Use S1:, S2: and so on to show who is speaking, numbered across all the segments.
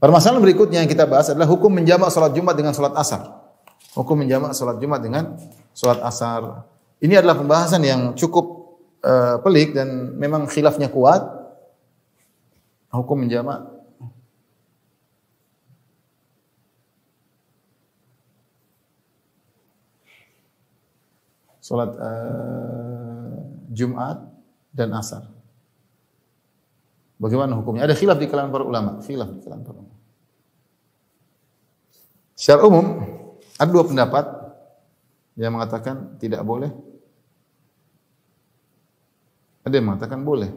S1: Permasalahan berikutnya yang kita bahas adalah hukum menjamak salat Jumat dengan salat Asar. Hukum menjamak salat Jumat dengan salat Asar. Ini adalah pembahasan yang cukup pelik dan memang khilafnya kuat. Hukum menjamak salat Jumat dan Asar. Bagaimana hukumnya? Ada khilaf di kalangan para ulama. Khilaf di kalangan para ulama. Secara umum ada dua pendapat yang mengatakan tidak boleh. Ada yang mengatakan boleh.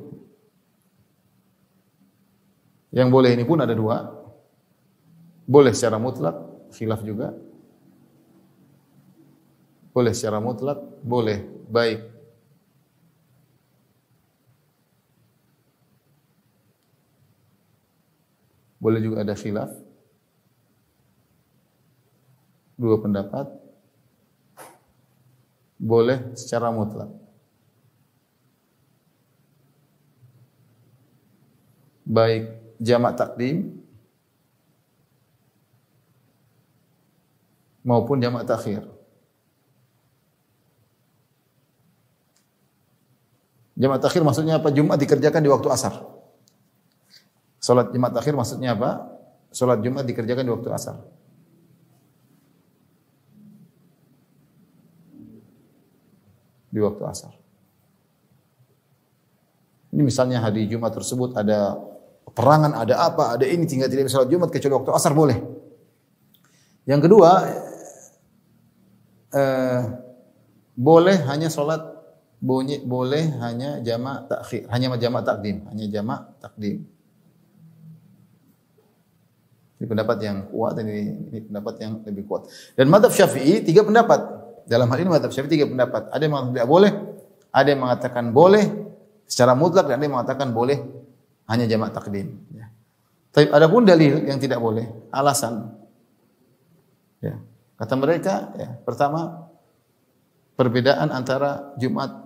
S1: Yang boleh ini pun ada dua. Boleh secara mutlak, khilaf juga. Boleh secara mutlak, boleh baik. Boleh juga ada khilaf. Dua pendapat. Boleh secara mutlak. Baik jamak takdim maupun jamak takhir. Jamak takhir maksudnya apa? Jumat dikerjakan di waktu asar. Salat jamak takhir maksudnya apa? Salat Jumat dikerjakan di waktu asar. Di waktu asar. Ini misalnya hari Jumat tersebut ada peperangan, ada apa, ada ini, tinggal tidak bisa salat Jumat kecuali waktu asar boleh. Yang kedua, boleh hanya salat boleh hanya jamak takhir, hanya jamak takdim, hanya jamak takdim. Ini pendapat yang kuat dan ini pendapat yang lebih kuat. Dan mazhab Syafi'i tiga pendapat. Dalam hal ini mazhab Syafi'i tiga pendapat. Ada yang mengatakan tidak boleh, ada yang mengatakan boleh secara mutlak dan ada yang mengatakan boleh hanya jamak takdim. Ya. Tapi ada pun dalil yang tidak boleh, alasan. Ya. Kata mereka, ya, pertama perbedaan antara Jumat,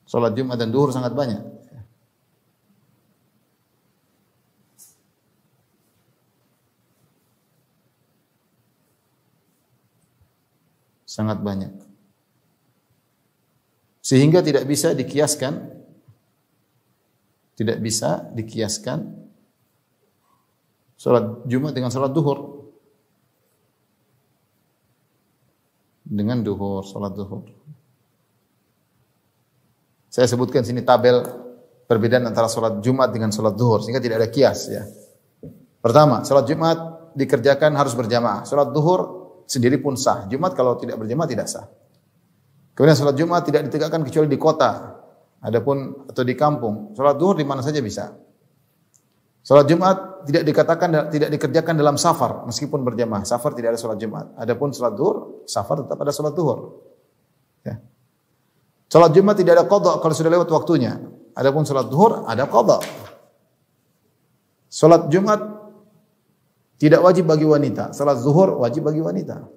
S1: salat Jumat dan duhur sangat banyak. Sangat banyak. Sehingga tidak bisa dikiaskan salat Jumat dengan salat duhur. Dengan duhur, salat duhur. Saya sebutkan sini tabel perbedaan antara salat Jumat dengan salat duhur sehingga tidak ada kias ya. Pertama, salat Jumat dikerjakan harus berjamaah. Salat duhur sendiri pun sah. Jumat kalau tidak berjamaah tidak sah. Kemudian salat Jumat tidak ditegakkan kecuali di kota. Adapun atau di kampung. Salat duhur di mana saja bisa. Salat Jumat tidak dikerjakan dalam safar meskipun berjamaah. Safar tidak ada salat Jumat. Adapun salat duhur, safar tetap ada salat duhur. Ya. Salat Jumat tidak ada qadha kalau sudah lewat waktunya. Adapun salat duhur ada qadha. Salat Jumat tidak wajib bagi wanita. Salat zuhur wajib bagi wanita.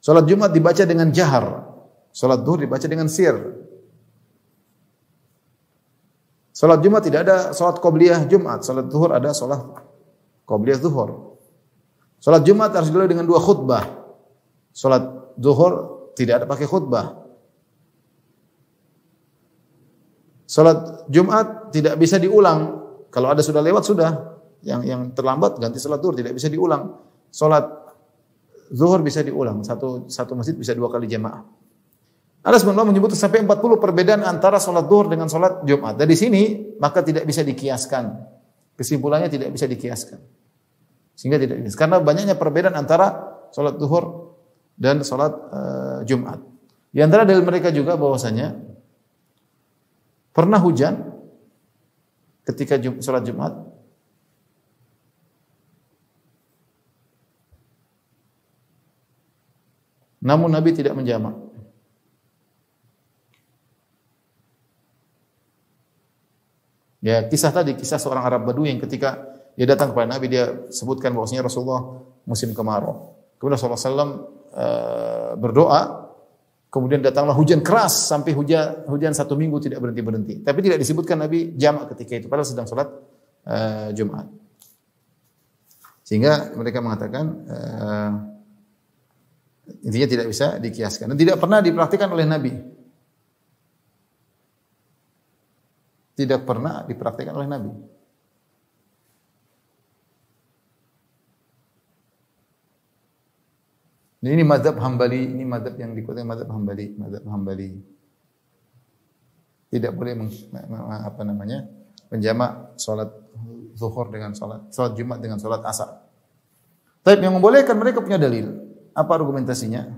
S1: Salat Jumat dibaca dengan jahar. Salat zuhur dibaca dengan sir. Salat Jumat tidak ada salat qabliyah Jumat. Salat zuhur ada salat qabliyah zuhur. Salat Jumat harus dilalui dengan dua khutbah. Salat zuhur tidak ada pakai khutbah. Salat Jumat tidak bisa diulang. Kalau ada sudah lewat sudah. Yang terlambat ganti salat zuhur tidak bisa diulang. Salat zuhur bisa diulang. Satu masjid bisa dua kali jamaah. Anas bin Malik menyebut sampai 40 perbedaan antara salat zuhur dengan salat Jumat. Dari sini maka tidak bisa dikiaskan. Kesimpulannya tidak bisa dikiaskan. Sehingga tidak bisa. Karena banyaknya perbedaan antara salat zuhur dan salat Jumat. Di antara dalil mereka juga bahwasanya pernah hujan ketika salat Jumat. Namun Nabi tidak menjamak. Ya, kisah seorang Arab Badui yang ketika dia datang kepada Nabi, dia sebutkan bahwasanya Rasulullah musim kemarau. Kemudian Rasulullah SAW berdoa Kemudian datanglah hujan keras sampai hujan 1 minggu tidak berhenti-berhenti. Tapi tidak disebutkan Nabi jamak ketika itu padahal sedang salat Jumat. Sehingga mereka mengatakan intinya tidak bisa dikiaskan dan tidak pernah dipraktikkan oleh Nabi. Tidak pernah dipraktikkan oleh Nabi. Ini mazhab Hambali, ini mazhab yang dikuatkan mazhab Hambali. Tidak boleh menjamak salat zuhur dengan salat Jumat dengan salat asar. Tapi yang membolehkan mereka punya dalil. Apa argumentasinya?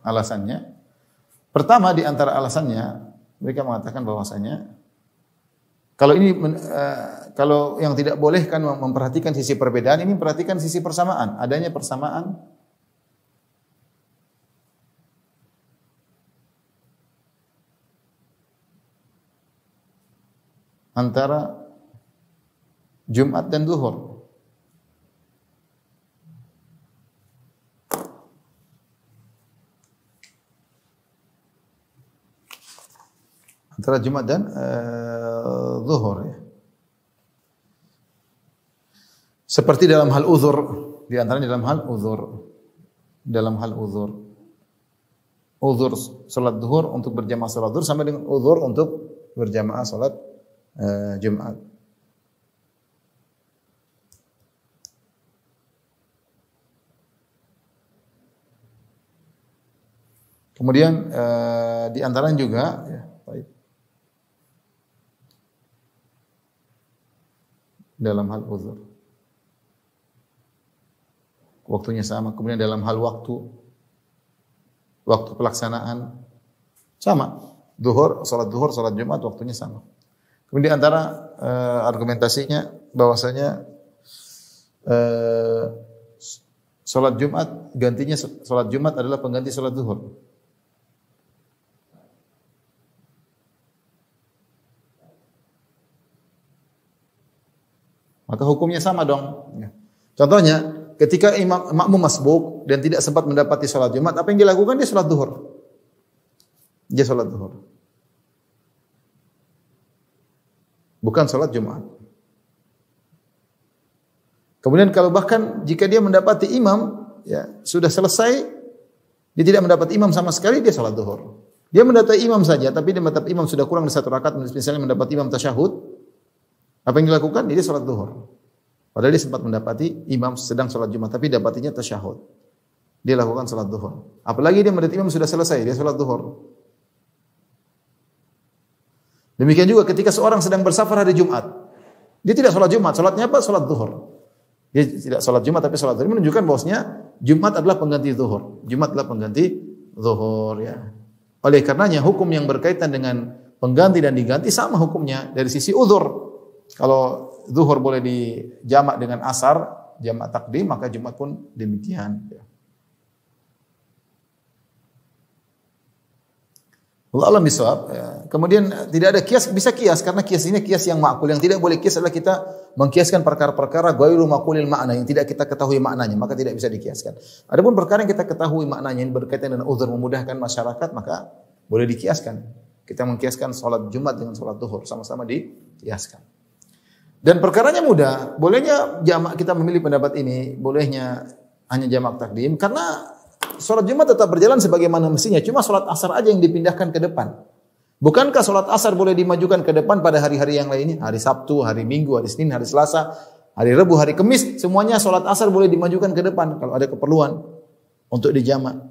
S1: Alasannya, pertama di antara alasannya mereka mengatakan bahwasanya kalau yang tidak boleh kan memperhatikan sisi perbedaan, ini memperhatikan sisi persamaan. Adanya persamaan antara Jumat dan Zuhur. Antara Jumat dan Zuhur ya. Seperti dalam hal uzur, di antaranya dalam hal uzur. Dalam hal uzur. Uzur salat Zuhur untuk berjamaah salat Zuhur sama dengan uzur untuk berjamaah salat Jumat. Kemudian di antaranya juga ya, baik. Dalam hal uzur. Waktunya sama, kemudian dalam hal waktu pelaksanaan sama. Salat Zuhur, salat Jumat waktunya sama. Kemudian di antara argumentasinya bahwasanya salat Jumat gantinya salat Jumat adalah pengganti salat Zuhur. Maka hukumnya sama dong. Contohnya, ketika makmum masbuk dan tidak sempat mendapati salat Jumat, apa yang dilakukan? Dia salat Zuhur. Dia salat Zuhur. Bukan salat Jumat. Kemudian kalau bahkan jika dia mendapati imam ya sudah selesai, dia tidak mendapati imam sama sekali, dia salat Zuhur. Dia mendapati imam saja, tapi dia mendapati imam sudah kurang dari 1 rakaat, misalnya mendapati imam tasyahud, apa yang dilakukan? Dia salat Zuhur. Padahal dia sempat mendapati imam sedang salat Jumat, tapi dapatinya tasyahud. Dia lakukan salat Zuhur. Apalagi dia mendapati imam sudah selesai, dia salat Zuhur. Demikian juga ketika seorang sedang bersafar hari Jumat, dia tidak salat Jumat, salatnya apa? Salat Zuhur. Dia tidak salat Jumat tapi salat Zuhur. Ini menunjukkan bahwasanya Jumat adalah pengganti Zuhur. Jumat adalah pengganti Zuhur ya. Oleh karenanya hukum yang berkaitan dengan pengganti dan diganti sama hukumnya dari sisi uzur. Kalau Zuhur boleh dijamak dengan asar, jamak takdim, maka Jumat pun demikian. Allah alam bisawab. Kemudian tidak ada kias, bisa kias karena kias ini kias yang ma'qul. Yang tidak boleh kias adalah kita mengkiaskan perkara-perkara ghairu ma'qulil makna yang tidak kita ketahui maknanya, maka tidak bisa dikiaskan. Adapun perkara yang kita ketahui maknanya yang berkaitan dengan uzur memudahkan masyarakat, maka boleh dikiaskan. Kita mengkiaskan salat Jumat dengan salat Zuhur, sama-sama dikiaskan. Dan perkaranya mudah, bolehnya jamak kita memilih pendapat ini, bolehnya hanya jamak takdim karena salat Jumat tetap berjalan sebagaimana mestinya, cuma salat asar aja yang dipindahkan ke depan. Bukankah salat asar boleh dimajukan ke depan pada hari-hari yang lainnya? Hari Sabtu, hari Minggu, hari Senin, hari Selasa, hari Rabu, hari Kamis, semuanya salat asar boleh dimajukan ke depan kalau ada keperluan untuk dijamak.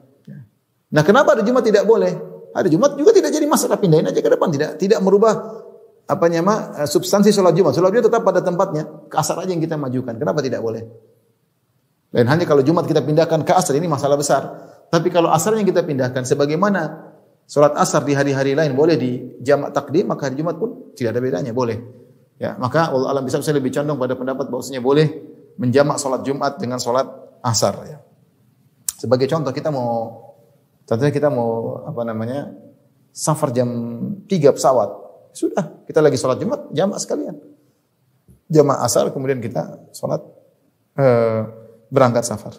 S1: Nah, kenapa hari Jumat tidak boleh? Hari Jumat juga tidak jadi masalah, pindahin aja ke depan, tidak merubah substansi salat Jumat. Salat Jumat tetap pada tempatnya, ke asar aja yang kita majukan. Kenapa tidak boleh? Dan hanya kalau Jumat kita pindahkan ke asar ini masalah besar. Tapi kalau asarnya kita pindahkan sebagaimana salat asar di hari-hari lain boleh di jamak takdim, maka hari Jumat pun tidak ada bedanya, boleh. Ya, maka Allah alam bisa saya lebih condong pada pendapat bahwasanya boleh menjamak salat Jumat dengan salat asar ya. Sebagai contoh contohnya kita mau safar jam 3 pesawat. Sudah, kita lagi salat Jumat, jamak sekalian. Jamak asar kemudian kita salat berangkat safar.